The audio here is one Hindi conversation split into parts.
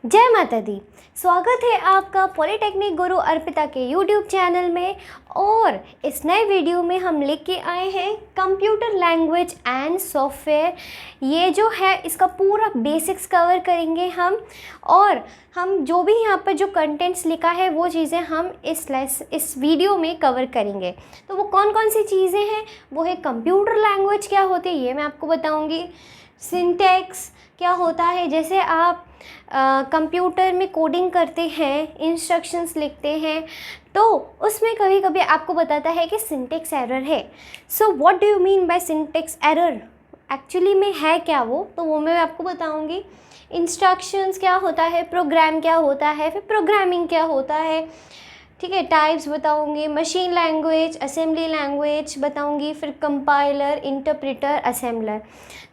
जय माता दी। स्वागत है आपका पॉलिटेक्निक गुरु अर्पिता के यूट्यूब चैनल में। और इस नए वीडियो में हम लेके आए हैं कंप्यूटर लैंग्वेज एंड सॉफ्टवेयर। ये जो है इसका पूरा बेसिक्स कवर करेंगे हम, और हम जो भी यहाँ पर जो कंटेंट्स लिखा है वो चीज़ें हम इस वीडियो में कवर करेंगे। तो वो कौन कौन सी चीज़ें हैं, वो है कंप्यूटर लैंग्वेज क्या होती है ये मैं आपको बताऊँगी, सिंटैक्स क्या होता है, जैसे आप कंप्यूटर में कोडिंग करते हैं, इंस्ट्रक्शंस लिखते हैं, तो उसमें कभी कभी आपको बताता है कि सिंटैक्स एरर है। So what do you mean by syntax error, actually में है क्या वो, तो वो मैं आपको बताऊंगी। इंस्ट्रक्शंस क्या होता है, प्रोग्राम क्या होता है, फिर प्रोग्रामिंग क्या होता है, ठीक है, टाइप्स बताऊंगी, मशीन लैंग्वेज, असेंबली लैंग्वेज बताऊंगी, फिर कंपाइलर, इंटरप्रेटर, असेंबलर।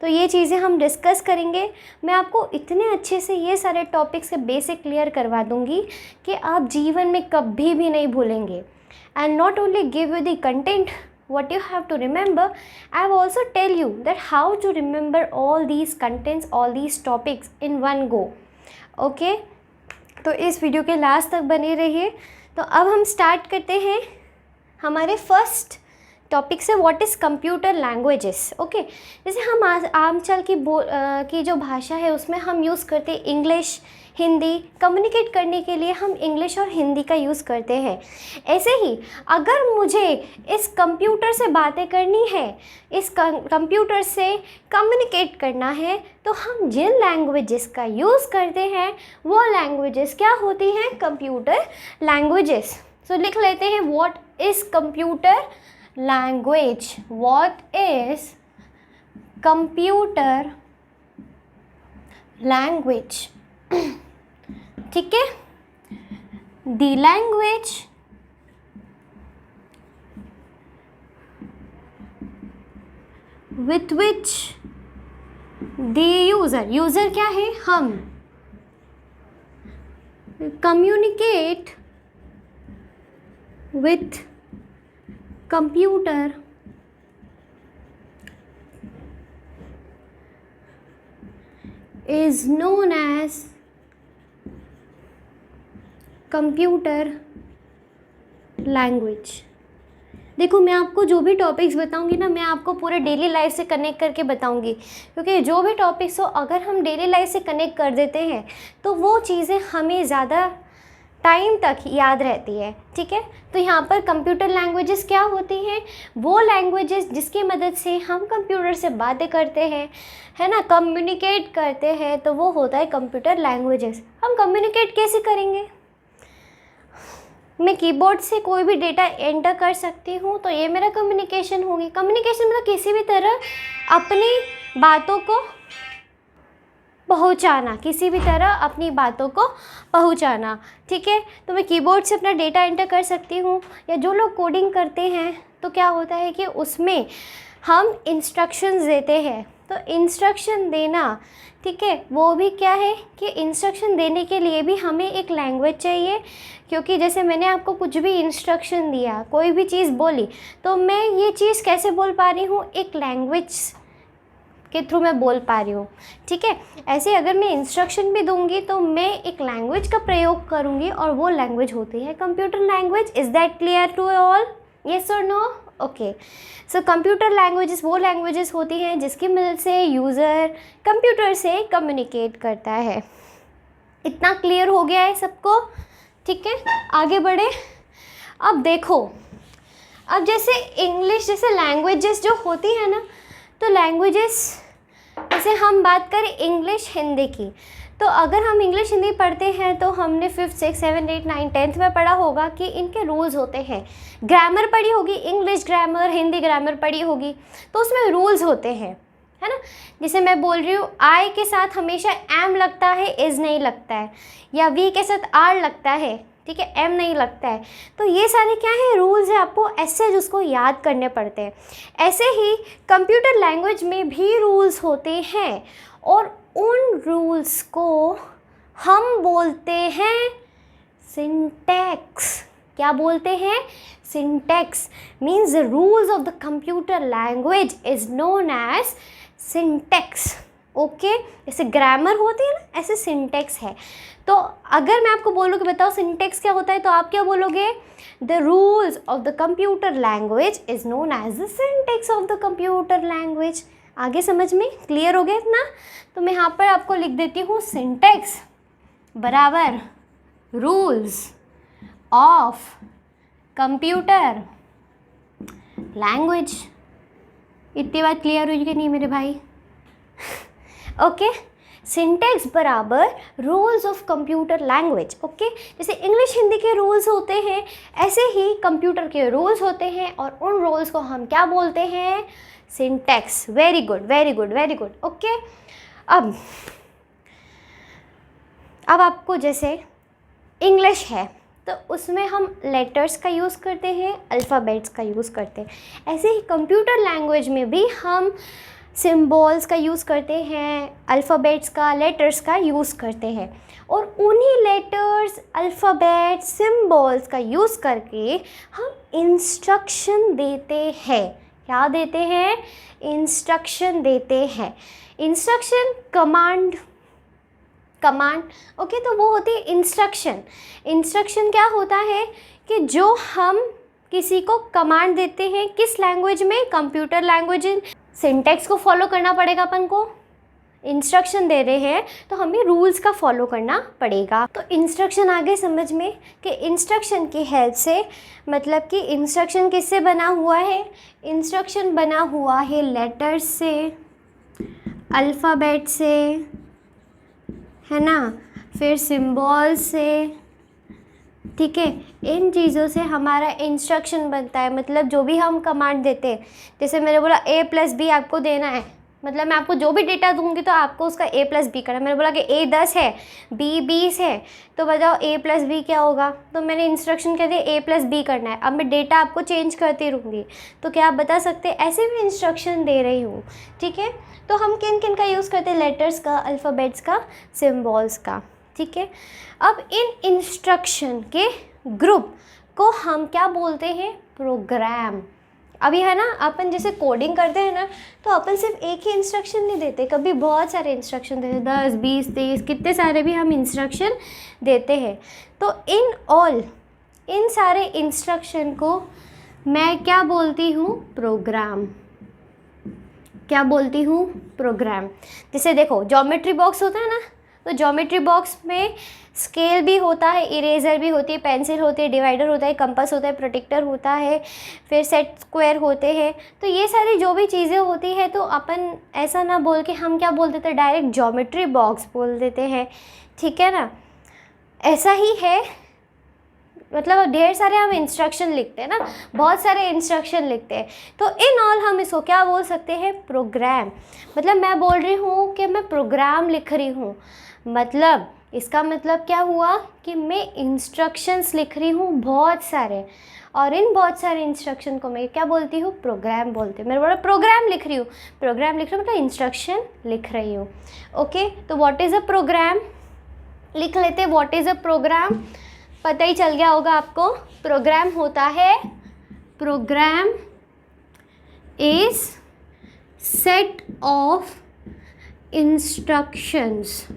तो ये चीज़ें हम डिस्कस करेंगे। मैं आपको इतने अच्छे से ये सारे टॉपिक्स के बेसिक क्लियर करवा दूंगी कि आप जीवन में कभी भी नहीं भूलेंगे। And not only give you the content what you have to remember, I will also tell you that how to remember all these contents, all these topics in one go. Okay? तो इस वीडियो के लास्ट तक बने रहिए। तो अब हम स्टार्ट करते हैं हमारे फर्स्ट टॉपिक से, what is computer languages. Okay, जैसे हम आमचल की जो भाषा है उसमें हम यूज़ करते हैं इंग्लिश, हिंदी। कम्युनिकेट करने के लिए हम इंग्लिश और हिंदी का यूज़ करते हैं। ऐसे ही अगर मुझे इस कंप्यूटर से बातें करनी है, इस कंप्यूटर से कम्युनिकेट करना है, तो हम जिन लैंग्वेजेस का यूज़ करते हैं वो लैंग्वेजेस क्या होती हैं, कंप्यूटर लैंग्वेजेस। सो लिख लेते हैं, what is computer language, what is computer language. ठीक है, the language with which the user क्या है, हम communicate with computer is known as computer language. देखो, मैं आपको जो भी टॉपिक्स बताऊंगी ना, मैं आपको पूरे डेली लाइफ से कनेक्ट करके बताऊंगी, क्योंकि जो भी टॉपिक्स हो अगर हम डेली लाइफ से कनेक्ट कर देते हैं तो वो चीज़ें हमें ज़्यादा टाइम तक याद रहती है। ठीक है, तो यहाँ पर कंप्यूटर लैंग्वेजेस क्या होती हैं, वो लैंग्वेजेस जिसकी मदद से हम कंप्यूटर से बातें करते हैं, है ना, कम्युनिकेट करते हैं, तो वो होता है कंप्यूटर लैंग्वेजेस। हम कम्युनिकेट कैसे करेंगे, मैं कीबोर्ड से कोई भी डेटा एंटर कर सकती हूँ, तो ये मेरा कम्युनिकेशन होगी। कम्युनिकेशन मतलब किसी भी तरह अपनी बातों को पहुंचाना, किसी भी तरह अपनी बातों को पहुंचाना। ठीक है, तो मैं कीबोर्ड से अपना डेटा एंटर कर सकती हूँ, या जो लोग कोडिंग करते हैं तो क्या होता है कि उसमें हम इंस्ट्रक्शंस देते हैं। तो इंस्ट्रक्शन देना, ठीक है, वो भी क्या है कि इंस्ट्रक्शन देने के लिए भी हमें एक लैंग्वेज चाहिए, क्योंकि जैसे मैंने आपको कुछ भी इंस्ट्रक्शन दिया, कोई भी चीज़ बोली, तो मैं ये चीज़ कैसे बोल पा रही हूँ, एक लैंग्वेज के थ्रू मैं बोल पा रही हूँ। ठीक है, ऐसे अगर मैं इंस्ट्रक्शन भी दूंगी तो मैं एक लैंग्वेज का प्रयोग करूँगी, और वो लैंग्वेज होती है computer language. Is that clear to all, yes और no? Okay, so computer languages वो लैंग्वेजेस होती हैं जिसकी मदद से यूज़र कंप्यूटर से कम्युनिकेट करता है। इतना क्लियर हो गया है सबको? ठीक है, आगे बढ़े। अब देखो, अब जैसे इंग्लिश जैसे लैंग्वेजेस जो होती है ना, तो लैंग्वेजेस जैसे हम बात करें इंग्लिश हिंदी की, तो अगर हम इंग्लिश हिंदी पढ़ते हैं तो हमने 5th 6th 7th 8th 9th 10th में पढ़ा होगा कि इनके रूल्स होते हैं। ग्रामर पढ़ी होगी, इंग्लिश ग्रामर, हिंदी ग्रामर पढ़ी होगी, तो उसमें रूल्स होते हैं, है ना। जैसे मैं बोल रही हूँ, आई के साथ हमेशा एम लगता है, इज़ नहीं लगता है, या वी के साथ आर लगता है, ठीक है, एम नहीं लगता है। तो ये सारे क्या है, रूल्स है, आपको ऐसे उसको याद करने पड़ते हैं। ऐसे ही कंप्यूटर लैंग्वेज में भी रूल्स होते हैं, और उन रूल्स को हम बोलते हैं सिंटैक्स। क्या बोलते हैं, syntax. Means the rules of the computer language is known as syntax. Okay, जैसे ग्रामर होती है ना, ऐसे सिंटैक्स है। तो अगर मैं आपको बोलूँ कि बताओ सिंटेक्स क्या होता है, तो आप क्या बोलोगे? The rules of the computer language is known as the syntax of the computer language. आगे समझ में क्लियर हो गया इतना? तो मैं यहाँ पर आपको लिख देती हूँ सिंटेक्स बराबर रूल्स ऑफ कंप्यूटर लैंग्वेज। इतनी बात क्लियर हुई कि नहीं मेरे भाई? ओके, सिंटेक्स बराबर rules of computer language. Okay, जैसे इंग्लिश हिंदी के रूल्स होते हैं, ऐसे ही कंप्यूटर के रूल्स होते हैं, और उन रूल्स को हम क्या बोलते हैं? Syntax. Very good very good very good. Okay, अब आपको जैसे इंग्लिश है तो उसमें हम लेटर्स का यूज़ करते हैं, अल्फ़ाबेट्स का यूज़ करते हैं। ऐसे ही कंप्यूटर लैंग्वेज में भी हम सिम्बॉल्स का यूज़ करते हैं, अल्फ़ाबेट्स का, लेटर्स का यूज़ करते हैं, और उन्हीं लेटर्स, अल्फ़ाबेट्स, सिम्बॉल्स का यूज़ करके हम इंस्ट्रक्शन देते हैं। क्या देते हैं? इंस्ट्रक्शन देते हैं। इंस्ट्रक्शन कमांड ओके, तो वो होती है इंस्ट्रक्शन। इंस्ट्रक्शन क्या होता है कि जो हम किसी को कमांड देते हैं, किस लैंग्वेज में? Computer language. सिंटेक्स को फॉलो करना पड़ेगा अपन को। इंस्ट्रक्शन दे रहे हैं तो हमें रूल्स का फॉलो करना पड़ेगा। तो इंस्ट्रक्शन आगे समझ में कि इंस्ट्रक्शन की हेल्प से, मतलब कि इंस्ट्रक्शन किससे बना हुआ है? इंस्ट्रक्शन बना हुआ है लेटर्स से, अल्फ़ाबेट से, है ना, फिर सिम्बॉल से। ठीक है, इन चीज़ों से हमारा इंस्ट्रक्शन बनता है। मतलब जो भी हम कमांड देते हैं, जैसे मैंने बोला a+b आपको देना है, मतलब मैं आपको जो भी डेटा दूंगी तो आपको उसका a+b करना है। मैंने बोला कि a 10 है, b 20 है, तो बताओ a+b क्या होगा? तो मैंने इंस्ट्रक्शन कह दिया a+b करना है। अब मैं डेटा आपको चेंज करती रहूँगी, तो क्या आप बता सकते हैं? ऐसे भी इंस्ट्रक्शन दे रही हूँ। ठीक है, तो हम किन किन का यूज़ करते हैं? लेटर्स का, अल्फ़ाबेट्स का, सिम्बॉल्स का। ठीक है, अब इन इंस्ट्रक्शन के ग्रुप को हम क्या बोलते हैं? प्रोग्राम। अभी है ना, अपन जैसे कोडिंग करते हैं ना, तो अपन सिर्फ एक ही इंस्ट्रक्शन नहीं देते, कभी बहुत सारे इंस्ट्रक्शन देते हैं, 10, 20, 30, कितने सारे भी हम इंस्ट्रक्शन देते हैं। तो इन सारे इंस्ट्रक्शन को मैं क्या बोलती हूँ? प्रोग्राम। क्या बोलती हूँ? प्रोग्राम। जैसे देखो, ज्योमेट्री बॉक्स होता है ना, तो ज्योमेट्री बॉक्स में स्केल भी होता है, इरेज़र भी होती है, पेंसिल होती है, डिवाइडर होता है, कंपास होता है, प्रोटेक्टर होता है, फिर सेट स्क्वायर होते हैं। तो ये सारी जो भी चीज़ें होती है, तो अपन ऐसा ना बोल के हम क्या बोल देते हैं? डायरेक्ट ज्योमेट्री बॉक्स बोल देते हैं। ठीक है ना, ऐसा ही है। मतलब ढेर सारे हम इंस्ट्रक्शन लिखते हैं ना, बहुत सारे इंस्ट्रक्शन लिखते हैं, तो इन ऑल हम इसको क्या बोल सकते हैं? प्रोग्राम। मतलब मैं बोल रही हूँ कि मैं प्रोग्राम लिख रही हूँ, मतलब इसका मतलब क्या हुआ कि मैं इंस्ट्रक्शंस लिख रही हूँ बहुत सारे, और इन बहुत सारे इंस्ट्रक्शन को मैं क्या बोलती हूँ? प्रोग्राम बोलती हूँ। मेरे बड़ा प्रोग्राम लिख रही हूँ, मतलब इंस्ट्रक्शन लिख रही हूँ। ओके, तो व्हाट इज़ अ प्रोग्राम? लिख लेते हैं व्हाट इज़ अ प्रोग्राम। पता ही चल गया होगा आपको। प्रोग्राम होता है, program is set of instructions.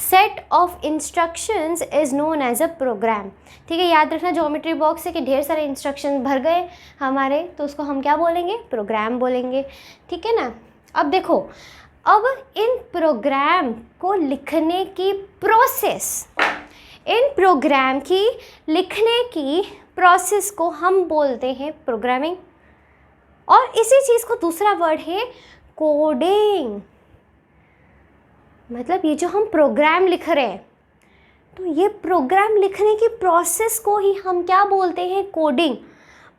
Set of instructions is known as a program. ठीक है, याद रखना ज्योमेट्री बॉक्स से कि ढेर सारे इंस्ट्रक्शन भर गए हमारे, तो उसको हम क्या बोलेंगे? प्रोग्राम बोलेंगे। ठीक है ना। अब देखो, अब इन प्रोग्राम को लिखने की प्रोसेस, इन प्रोग्राम की लिखने की प्रोसेस को हम बोलते हैं प्रोग्रामिंग, और इसी चीज़ को दूसरा वर्ड है कोडिंग। मतलब ये जो हम प्रोग्राम लिख रहे हैं, तो ये प्रोग्राम लिखने की प्रोसेस को ही हम क्या बोलते हैं? कोडिंग।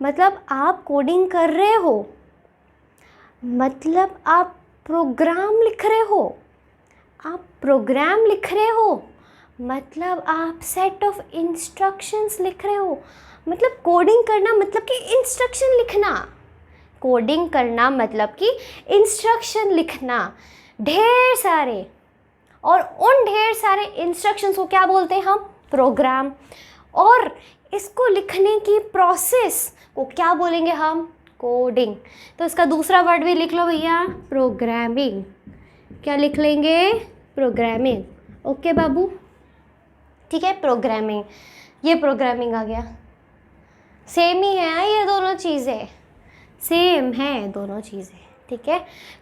मतलब आप कोडिंग कर रहे हो, मतलब आप प्रोग्राम लिख रहे हो, आप प्रोग्राम लिख रहे हो, मतलब आप सेट ऑफ इंस्ट्रक्शंस लिख रहे हो। मतलब कोडिंग करना मतलब कि इंस्ट्रक्शन लिखना। कोडिंग करना मतलब कि इंस्ट्रक्शन लिखना, ढेर सारे, और उन ढेर सारे इंस्ट्रक्शंस को क्या बोलते हैं हम? प्रोग्राम। और इसको लिखने की प्रोसेस को क्या बोलेंगे हम? कोडिंग। तो इसका दूसरा वर्ड भी लिख लो भैया, प्रोग्रामिंग। क्या लिख लेंगे? प्रोग्रामिंग। ओके बाबू, ठीक है। प्रोग्रामिंग, ये प्रोग्रामिंग आ गया, सेम ही है ये दोनों चीज़ें, सेम है दोनों चीज़ें, ठीक है।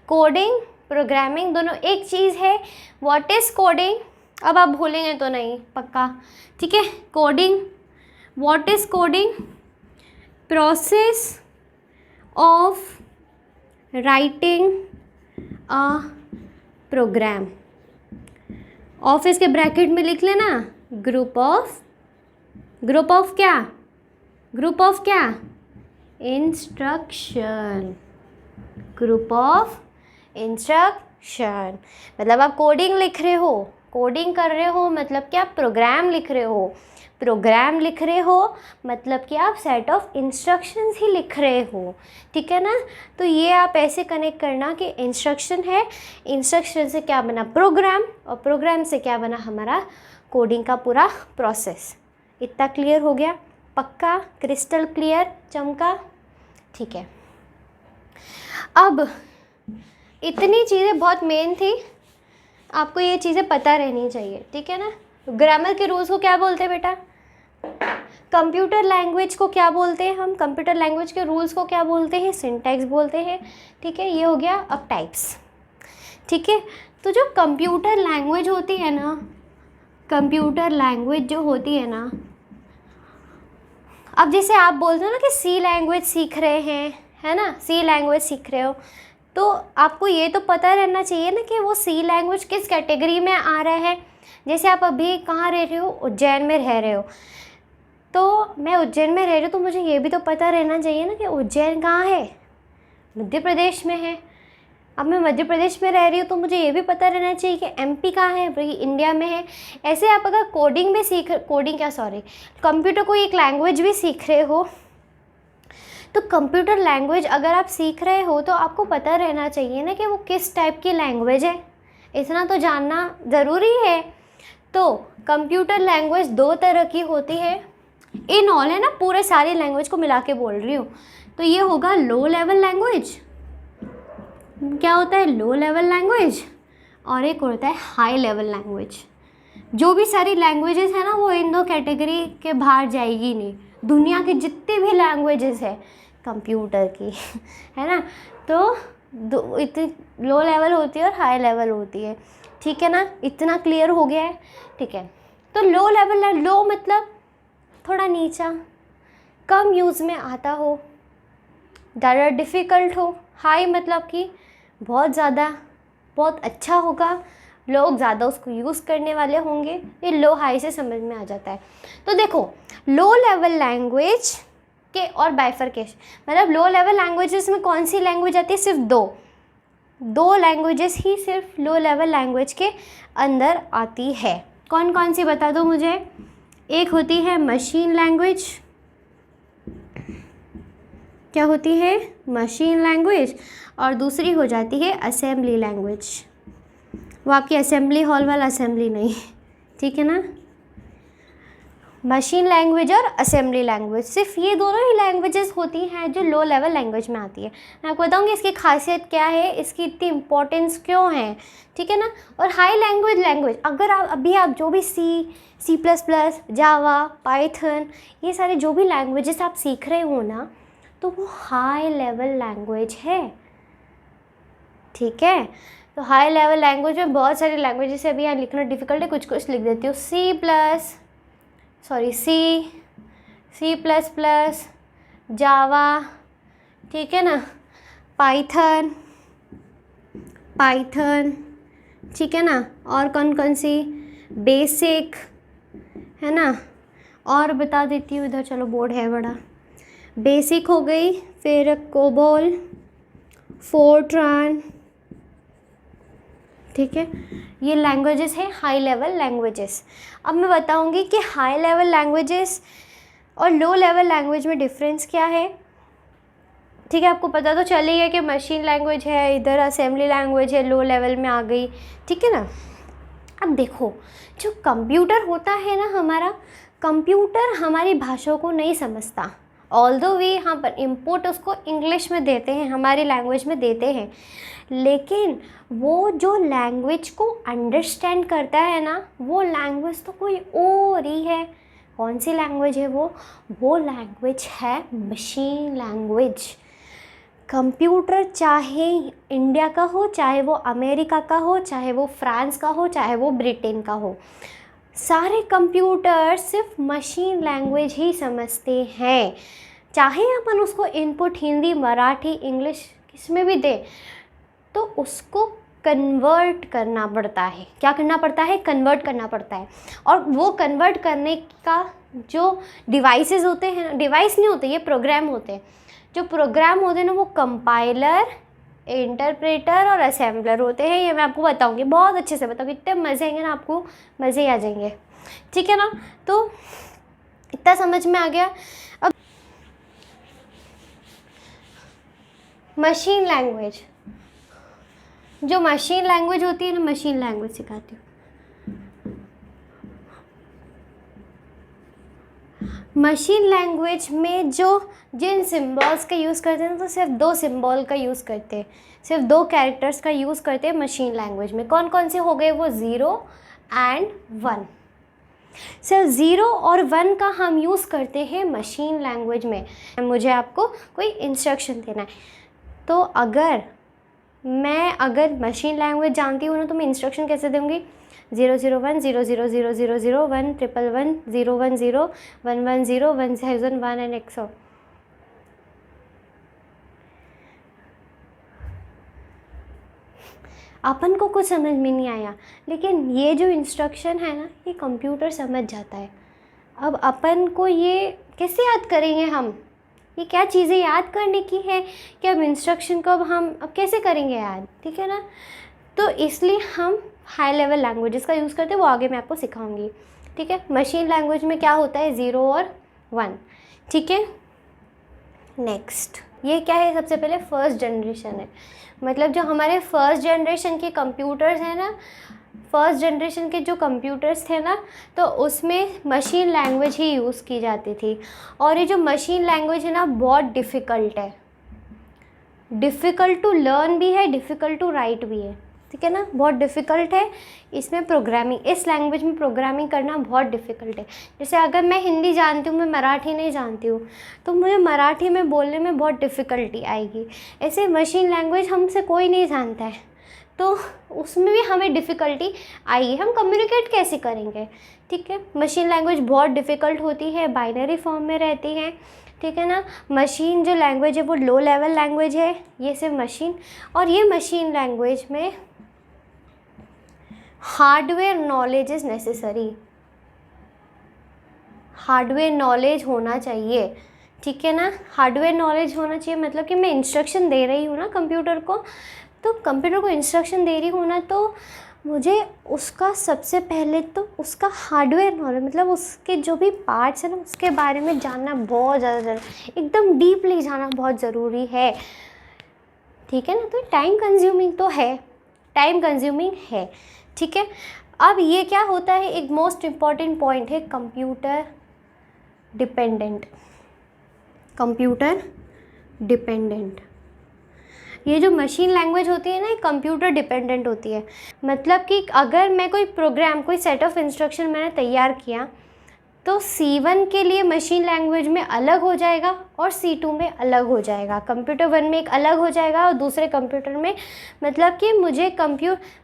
कोडिंग प्रोग्रामिंग दोनों एक चीज़ है। व्हाट इज़ कोडिंग, अब आप भूलेंगे तो नहीं पक्का, ठीक है। Coding, what is coding, process of writing a program. ऑफिस के ब्रैकेट में लिख लेना, ग्रुप ऑफ क्या, ग्रुप ऑफ क्या, इंस्ट्रक्शन, ग्रुप ऑफ इंस्ट्रक्शन। मतलब आप कोडिंग लिख रहे हो, कोडिंग कर रहे हो मतलब कि आप प्रोग्राम लिख रहे हो, प्रोग्राम लिख रहे हो मतलब कि आप सेट ऑफ इंस्ट्रक्शंस ही लिख रहे हो, ठीक है ना। तो ये आप ऐसे कनेक्ट करना कि इंस्ट्रक्शन है, इंस्ट्रक्शन से क्या बना प्रोग्राम, और प्रोग्राम से क्या बना हमारा कोडिंग का पूरा प्रोसेस। इतना क्लियर हो गया, पक्का, क्रिस्टल क्लियर, चमका, ठीक है। अब इतनी चीज़ें बहुत मेन थी, आपको ये चीज़ें पता रहनी चाहिए, ठीक है ना। ग्रामर के रूल्स को क्या बोलते हैं बेटा, कंप्यूटर लैंग्वेज को क्या बोलते हैं हम, कंप्यूटर लैंग्वेज के रूल्स को क्या बोलते हैं, सिंटैक्स बोलते हैं, ठीक है। ये हो गया अब टाइप्स, ठीक है। तो जो कंप्यूटर लैंग्वेज होती है ना, कंप्यूटर लैंग्वेज जो होती है ना, अब जैसे आप बोलते हो ना कि सी लैंग्वेज सीख रहे हैं, है ना, सी लैंग्वेज सीख रहे हो, तो आपको ये तो पता रहना चाहिए ना कि वो सी लैंग्वेज किस कैटेगरी में आ रहा है। जैसे आप अभी कहाँ रह रहे हो, उज्जैन में रह रहे हो, तो मैं उज्जैन में रह रही हूँ, तो मुझे ये भी तो पता रहना चाहिए ना कि उज्जैन कहाँ है, मध्य प्रदेश में है। अब मैं मध्य प्रदेश में रह रही हूँ तो मुझे ये भी पता रहना चाहिए कि एमपी कहाँ है, भाई इंडिया में है। ऐसे आप अगर कोडिंग में कंप्यूटर को एक लैंग्वेज भी सीख रहे हो, तो कंप्यूटर लैंग्वेज अगर आप सीख रहे हो तो आपको पता रहना चाहिए ना कि वो किस टाइप की लैंग्वेज है, इतना तो जानना ज़रूरी है। तो कंप्यूटर लैंग्वेज दो तरह की होती है, इन ऑल है ना, पूरे सारी लैंग्वेज को मिला के बोल रही हूँ। तो ये होगा लो लेवल लैंग्वेज, क्या होता है लो लेवल लैंग्वेज, और एक होता है हाई लेवल लैंग्वेज। जो भी सारी लैंग्वेजेस है ना वो इन दो कैटेगरी के बाहर जाएगी नहीं। दुनिया की जितनी भी लैंग्वेजेस है कंप्यूटर की है ना, तो इतनी लो लेवल होती है और हाई लेवल होती है, ठीक है ना। इतना क्लियर हो गया है, ठीक है। तो लो लेवल, लो मतलब थोड़ा नीचा, कम यूज़ में आता हो, ज़्यादा डिफ़िकल्ट हो। हाई मतलब कि बहुत ज़्यादा, बहुत अच्छा होगा, लोग ज़्यादा उसको यूज़ करने वाले होंगे। ये लो हाई से समझ में आ जाता है। तो देखो लो लेवल लैंग्वेज के और बाइफरकेशन, मतलब लो लेवल लैंग्वेजेस में कौन सी लैंग्वेज आती है, सिर्फ दो लैंग्वेजेस ही सिर्फ लो लेवल लैंग्वेज के अंदर आती है। कौन कौन सी बता दो मुझे। एक होती है मशीन लैंग्वेज, क्या होती है मशीन लैंग्वेज, और दूसरी हो जाती है असेंबली लैंग्वेज। वो आपकी असेंबली हॉल वाला असेंबली नहीं, ठीक है ना। मशीन लैंग्वेज और असेंबली लैंग्वेज, सिर्फ ये दोनों ही लैंग्वेजेस होती हैं जो लो लेवल लैंग्वेज में आती है। मैं आपको बताऊँगी इसकी खासियत क्या है, इसकी इतनी इम्पोर्टेंस क्यों है, ठीक है ना। और हाई लैंग्वेज अगर आप जो भी सी प्लस प्लस, जावा, पाइथन, ये सारे जो भी लैंग्वेजेस आप सीख रहे हो ना, तो वो हाई लेवल लैंग्वेज है, ठीक है। तो हाई लेवल लैंग्वेज में बहुत सारी लैंग्वेज, जैसे अभी यहाँ लिखना डिफ़िकल्ट है, कुछ लिख देती हूँ। सी प्लस प्लस, जावा, ठीक है ना, पाइथन, ठीक है ना। और कौन सी, बेसिक, है ना। और बता देती हूँ इधर, चलो बोर्ड है बड़ा। बेसिक हो गई, फिर कोबोल, फोर्ट्रान, ठीक है। ये लैंग्वेजेस हैं हाई लेवल लैंग्वेजेस। अब मैं बताऊंगी कि हाई लेवल लैंग्वेजेस और लो लेवल लैंग्वेज में डिफरेंस क्या है, ठीक है। आपको पता तो चल ही है कि मशीन लैंग्वेज है, इधर असेंबली लैंग्वेज है, लो लेवल में आ गई, ठीक है ना। अब देखो जो कंप्यूटर होता है ना, हमारा कंप्यूटर हमारी भाषा को नहीं समझता, ऑल्दो वी यहाँ पर इम्पोर्ट उसको इंग्लिश में देते हैं, हमारी लैंग्वेज में देते हैं, लेकिन वो जो लैंग्वेज को अंडरस्टैंड करता है ना, वो लैंग्वेज तो कोई और ही है। कौन सी लैंग्वेज है वो लैंग्वेज है मशीन लैंग्वेज। कंप्यूटर चाहे इंडिया का हो, चाहे वो अमेरिका का हो, चाहे वो फ्रांस का हो, चाहे वो ब्रिटेन का हो, सारे कंप्यूटर सिर्फ मशीन लैंग्वेज ही समझते हैं। चाहे अपन उसको इनपुट हिंदी, मराठी, इंग्लिश किस में भी दें, तो उसको कन्वर्ट करना पड़ता है। क्या करना पड़ता है? कन्वर्ट करना पड़ता है। और वो कन्वर्ट करने का जो डिवाइसेस होते हैं, डिवाइस नहीं होते, ये प्रोग्राम होते हैं। जो प्रोग्राम होते हैं ना, वो कंपाइलर, इंटरप्रेटर और असेंबलर होते हैं। ये मैं आपको बताऊंगी, बहुत अच्छे से बताऊंगी, इतने मज़े आएंगे ना, आपको मज़े ही आ जाएंगे। ठीक है ना? तो इतना समझ में आ गया। अब मशीन लैंग्वेज, जो मशीन लैंग्वेज होती है ना, मशीन लैंग्वेज सिखाती हूँ। मशीन लैंग्वेज में जिन सिम्बॉल्स का यूज़ करते हैं, तो सिर्फ 2 सिम्बॉल का यूज़ करते हैं, सिर्फ 2 कैरेक्टर्स का यूज़ करते हैं मशीन लैंग्वेज में। कौन कौन से हो गए? वो 0 एंड 1। सिर्फ 0 और 1 का हम यूज़ करते हैं मशीन लैंग्वेज में। मुझे आपको कोई इंस्ट्रक्शन देना है, तो अगर मशीन लैंग्वेज जानती हूँ ना, तो मैं इंस्ट्रक्शन कैसे दूँगी? 001 0000001 111 010 110 1001 एंड एक्सो। अपन को कुछ समझ में नहीं आया, लेकिन ये जो इंस्ट्रक्शन है ना, ये कंप्यूटर समझ जाता है। अब अपन को ये कैसे याद करेंगे हम? ये क्या चीज़ें याद करने की है कि अब इंस्ट्रक्शन को अब कैसे करेंगे याद? ठीक है ना? तो इसलिए हम हाई लेवल लैंग्वेजेस का यूज़ करते हैं, वो आगे मैं आपको सिखाऊंगी। ठीक है? मशीन लैंग्वेज में क्या होता है? 0 और 1। ठीक है? नेक्स्ट, ये क्या है? सबसे पहले फर्स्ट जनरेशन है, मतलब जो हमारे फर्स्ट जनरेशन के कंप्यूटर्स हैं ना, फर्स्ट जनरेशन के जो कंप्यूटर्स थे ना, तो उसमें मशीन लैंग्वेज ही यूज़ की जाती थी। और ये जो मशीन लैंग्वेज है ना, बहुत डिफ़िकल्ट है, डिफ़िकल्ट टू लर्न भी है, डिफ़िकल्ट टू राइट भी है। ठीक है ना? बहुत डिफ़िकल्ट है इसमें प्रोग्रामिंग, इस लैंग्वेज में प्रोग्रामिंग करना बहुत डिफ़िकल्ट है। जैसे अगर मैं हिंदी जानती हूँ, मैं मराठी नहीं जानती हूँ, तो मुझे मराठी में बोलने में बहुत डिफ़िकल्टी आएगी। ऐसे मशीन लैंग्वेज हमसे कोई नहीं जानता है, तो उसमें भी हमें डिफ़िकल्टी आएगी। हम कम्युनिकेट कैसे करेंगे? ठीक है? मशीन लैंग्वेज बहुत डिफ़िकल्ट होती है, बाइनरी फॉर्म में रहती है। ठीक है ना? मशीन जो लैंग्वेज है वो लो लेवल लैंग्वेज है, ये सिर्फ मशीन। और ये मशीन लैंग्वेज में hardware knowledge is necessary, hardware knowledge होना चाहिए। ठीक है ना? हार्डवेयर नॉलेज होना चाहिए, मतलब कि मैं इंस्ट्रक्शन दे रही हूँ ना कंप्यूटर को, तो कंप्यूटर को इंस्ट्रक्शन दे रही हूँ ना, तो मुझे उसका सबसे पहले तो उसका हार्डवेयर नॉलेज, मतलब उसके जो भी पार्ट्स हैं ना, उसके बारे में जानना बहुत ज़्यादा ज़रूरी, एकदम डीपली जाना बहुत ज़रूरी है। ठीक है ना? तो टाइम कंज्यूमिंग तो है, टाइम कंज्यूमिंग है। ठीक है? अब ये क्या होता है, एक मोस्ट इम्पॉर्टेंट पॉइंट है कंप्यूटर डिपेंडेंट। कंप्यूटर डिपेंडेंट, ये जो मशीन लैंग्वेज होती है ना, ये कंप्यूटर डिपेंडेंट होती है। मतलब कि अगर मैं कोई प्रोग्राम, कोई सेट ऑफ इंस्ट्रक्शन मैंने तैयार किया, तो C1 के लिए मशीन लैंग्वेज में अलग हो जाएगा और C2 में अलग हो जाएगा। कंप्यूटर 1 में एक अलग हो जाएगा और दूसरे कंप्यूटर में, मतलब कि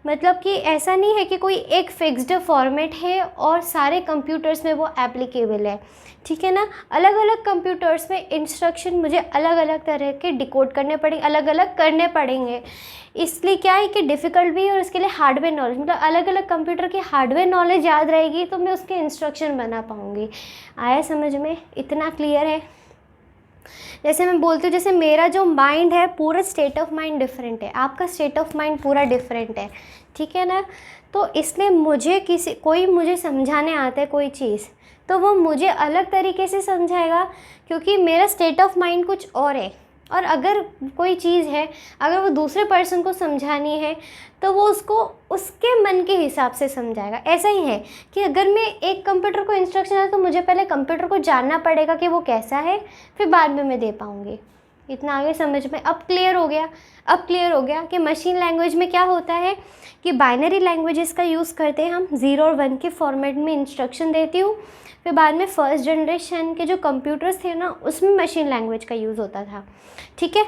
मतलब कि ऐसा नहीं है कि कोई एक फिक्स्ड फॉर्मेट है और सारे कंप्यूटर्स में वो एप्लीकेबल है। ठीक है ना? अलग अलग कंप्यूटर्स में इंस्ट्रक्शन मुझे अलग अलग तरह के डिकोड करने पड़ेंगे, अलग अलग करने पड़ेंगे। इसलिए क्या है कि डिफ़िकल्ट भी है, और इसके लिए हार्डवेयर नॉलेज, मतलब अलग अलग कंप्यूटर की हार्डवेयर नॉलेज याद रहेगी, तो मैं उसके इंस्ट्रक्शन बना पाऊँगी। आया समझ में? इतना क्लियर है? जैसे मैं बोलती हूँ, जैसे मेरा जो माइंड है, पूरा स्टेट ऑफ माइंड डिफरेंट है, आपका स्टेट ऑफ माइंड पूरा डिफरेंट है। ठीक है ना? तो इसलिए कोई मुझे समझाने आता है कोई चीज़, तो वो मुझे अलग तरीके से समझाएगा, क्योंकि मेरा स्टेट ऑफ माइंड कुछ और है और अगर कोई चीज़ है, अगर वो दूसरे पर्सन को समझानी है तो वो उसको उसके मन के हिसाब से समझाएगा। ऐसा ही है कि अगर मैं एक कंप्यूटर को इंस्ट्रक्शन है तो मुझे पहले कंप्यूटर को जानना पड़ेगा कि वो कैसा है, फिर बाद में मैं दे पाऊँगी। इतना आगे समझ में अब क्लियर हो गया। अब क्लियर हो गया कि मशीन लैंग्वेज में क्या होता है कि बाइनरी लैंग्वेजेस का यूज़ करते हैं हम, 0 और 1 के फॉर्मेट में इंस्ट्रक्शन देती हूँ। फिर बाद में फर्स्ट जनरेशन के जो कंप्यूटर्स थे ना, उसमें मशीन लैंग्वेज का यूज़ होता था। ठीक है,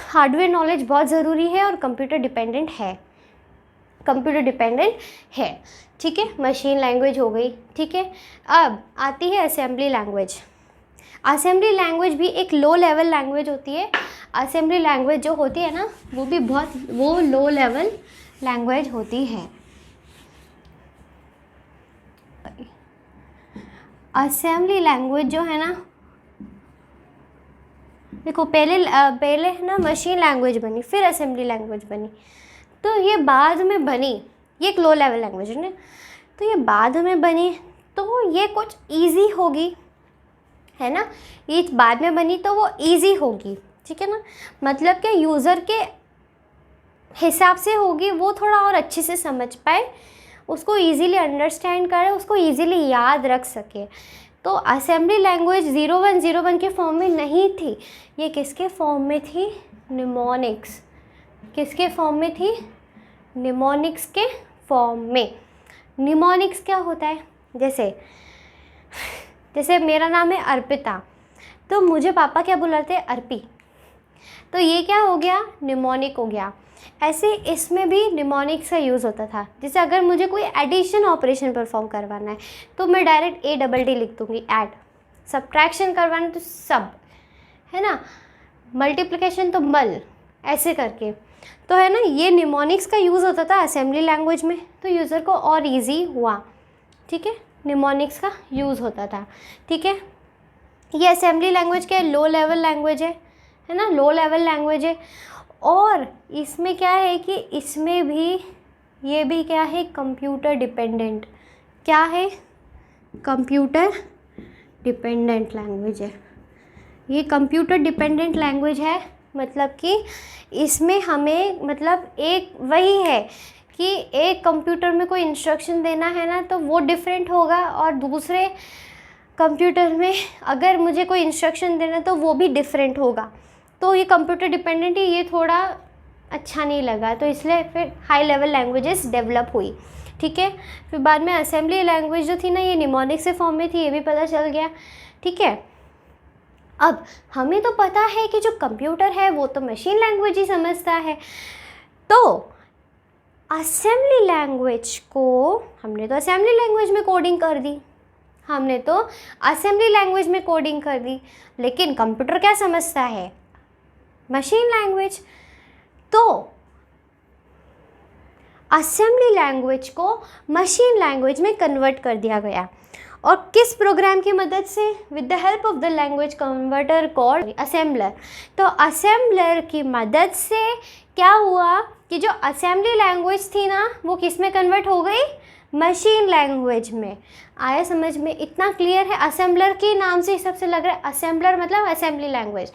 हार्डवेयर नॉलेज बहुत ज़रूरी है और कंप्यूटर डिपेंडेंट है। ठीक है, मशीन लैंग्वेज हो गई। ठीक है, अब आती है असेंबली लैंग्वेज। असेंबली लैंग्वेज भी एक लो लेवल लैंग्वेज होती है। असेंबली लैंग्वेज जो होती है ना, वो लो लेवल लैंग्वेज होती है। असेंबली लैंग्वेज जो है ना, देखो पहले है ना मशीन लैंग्वेज बनी, फिर असेंबली लैंग्वेज बनी, तो ये बाद में बनी। ये एक लो लेवल लैंग्वेज है ना, तो ये बाद में बनी, तो ये कुछ इजी होगी, है ना। ये बाद में बनी तो वो इजी होगी। ठीक है ना, मतलब कि यूज़र के हिसाब से होगी, वो थोड़ा और अच्छे से समझ पाए, उसको इजीली अंडरस्टैंड करे, उसको इजीली याद रख सके। तो असेंबली लैंग्वेज 0101 के फॉर्म में नहीं थी, ये किसके फॉर्म में थी? निमोनिक्स। किसके फॉर्म में थी? निमोनिक्स के फॉर्म में। निमोनिक्स क्या होता है? जैसे मेरा नाम है अर्पिता, तो मुझे पापा क्या बुलाते हैं? अर्पी। तो ये क्या हो गया? निमोनिक हो गया। ऐसे इसमें भी निमोनिक्स का यूज़ होता था। जैसे अगर मुझे कोई एडिशन ऑपरेशन परफॉर्म करवाना है तो मैं डायरेक्ट ADD लिख दूँगी, ऐड। सब्ट्रैक्शन करवाना तो सब, है ना। मल्टीप्लिकेशन तो मल, ऐसे करके। तो है ना, ये निमोनिक्स का यूज़ होता था असेंबली लैंग्वेज में, तो यूज़र को और ईजी हुआ। ठीक है, निमोनिक्स का यूज़ होता था। ठीक है, ये असेंबली लैंग्वेज क्या है? लो लेवल लैंग्वेज है ना, लो लेवल लैंग्वेज है। और इसमें क्या है कि इसमें भी ये भी क्या है? Computer dependent. क्या है? कंप्यूटर डिपेंडेंट लैंग्वेज है। ये कंप्यूटर डिपेंडेंट लैंग्वेज है, मतलब कि इसमें हमें मतलब एक वही है कि एक कंप्यूटर में कोई इंस्ट्रक्शन देना है ना, तो वो डिफरेंट होगा, और दूसरे कंप्यूटर में अगर मुझे कोई इंस्ट्रक्शन देना तो वो भी डिफरेंट होगा। तो ये कंप्यूटर डिपेंडेंट ही, ये थोड़ा अच्छा नहीं लगा, तो इसलिए फिर हाई लेवल लैंग्वेजेस डेवलप हुई। ठीक है, फिर बाद में असेंबली लैंग्वेज जो थी ना, ये निमोनिक्स से फॉर्म में थी, ये भी पता चल गया। ठीक है, अब हमें तो पता है कि जो कंप्यूटर है वो तो मशीन लैंग्वेज ही समझता है, तो असेंबली लैंग्वेज को हमने तो असेंबली लैंग्वेज में कोडिंग कर दी, लेकिन कंप्यूटर क्या समझता है? Machine language. तो असेंबली लैंग्वेज को मशीन लैंग्वेज में कन्वर्ट कर दिया गया, और किस प्रोग्राम की मदद से? With the help of the language converter called assembler. तो असेंबलर की मदद से क्या हुआ कि जो असेंबली लैंग्वेज थी ना, वो किस में कन्वर्ट हो गई? मशीन लैंग्वेज में। आया समझ में? इतना क्लियर है। असेंबलर के नाम से हिसाब से लग रहा है, असेंबलर मतलब असेंबली लैंग्वेज,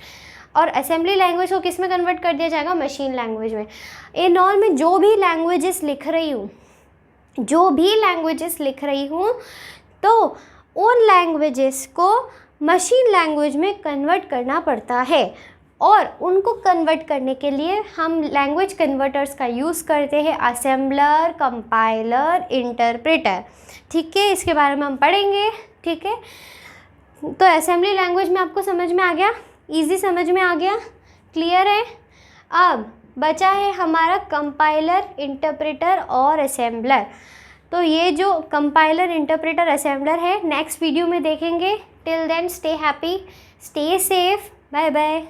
और असेंबली लैंग्वेज को किस में कन्वर्ट कर दिया जाएगा? मशीन लैंग्वेज में। इन ऑल में जो भी लैंग्वेजेस लिख रही हूँ तो उन लैंग्वेजेस को मशीन लैंग्वेज में कन्वर्ट करना पड़ता है, और उनको कन्वर्ट करने के लिए हम लैंग्वेज कन्वर्टर्स का यूज़ करते हैं, असेंबलर, कंपाइलर, इंटरप्रेटर। ठीक है, इसके बारे में हम पढ़ेंगे। ठीक है, तो असेंबली लैंग्वेज में आपको समझ में आ गया? इजी समझ में आ गया? क्लियर है? अब बचा है हमारा कंपाइलर, इंटरप्रेटर और असेंबलर। तो ये जो कंपाइलर, इंटरप्रेटर, असेंबलर है, नेक्स्ट वीडियो में देखेंगे। Till then stay happy, stay safe, bye bye.